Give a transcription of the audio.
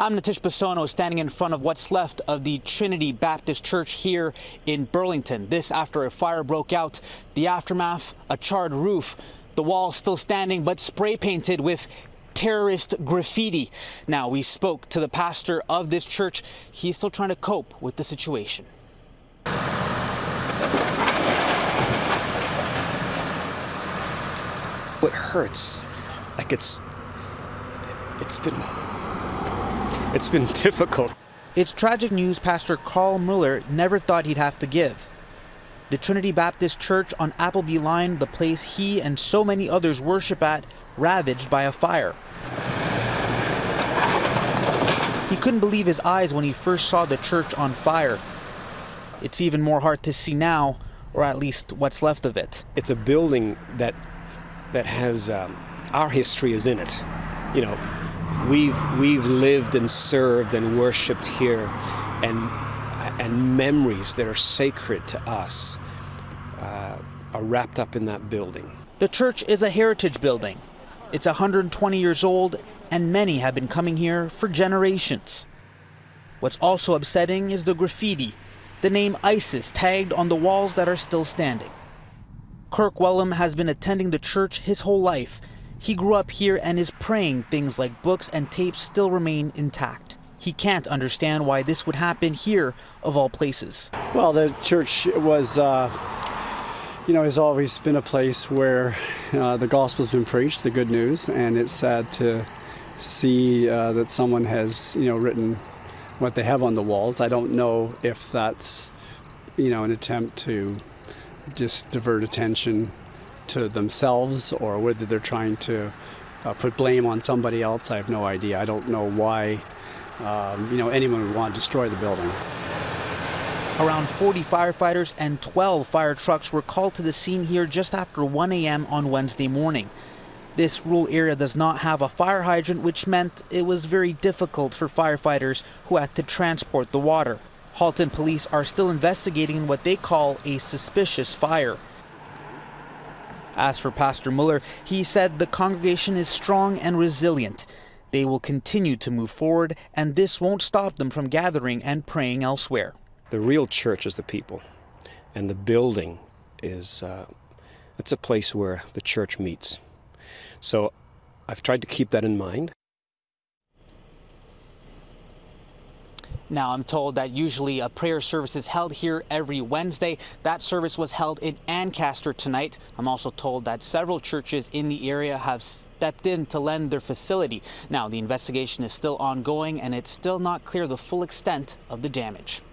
I'm Natish Basono, standing in front of what's left of the Trinity Baptist Church here in Burlington. This after a fire broke out. The aftermath, a charred roof, the wall still standing but spray painted with terrorist graffiti. Now, we spoke to the pastor of this church. He's still trying to cope with the situation. It hurts. Like it's been difficult. It's tragic news Pastor Carl Mueller never thought he'd have to give. The Trinity Baptist Church on Appleby Line, the place he and so many others worship at, ravaged by a fire. He couldn't believe his eyes when he first saw the church on fire. It's even more hard to see now, or at least what's left of it. It's a building that has our history is in it. You know, we've lived and served and worshipped here, and memories that are sacred to us are wrapped up in that building. The church is a heritage building. It's 120 years old, and many have been coming here for generations. What's also upsetting is the graffiti, the name ISIS tagged on the walls that are still standing. Kirk Wellham has been attending the church his whole life. He grew up here and is praying things like books and tapes still remain intact. He can't understand why this would happen here, of all places. Well, the church was, has always been a place where the gospel's been preached, the good news, and it's sad to see that someone has, written what they have on the walls. I don't know if that's, an attempt to just divert attention to themselves or whether they're trying to put blame on somebody else. I have no idea. I don't know why, anyone would want to destroy the building. Around 40 firefighters and 12 fire trucks were called to the scene here just after 1 a.m. on Wednesday morning. This rural area does not have a fire hydrant, which meant it was very difficult for firefighters who had to transport the water. Halton police are still investigating what they call a suspicious fire. As for Pastor Mueller, he said the congregation is strong and resilient. They will continue to move forward, and this won't stop them from gathering and praying elsewhere. The real church is the people, and the building is it's a place where the church meets. So I've tried to keep that in mind. Now, I'm told that usually a prayer service is held here every Wednesday. That service was held in Ancaster tonight. I'm also told that several churches in the area have stepped in to lend their facility. Now, the investigation is still ongoing, and it's still not clear the full extent of the damage.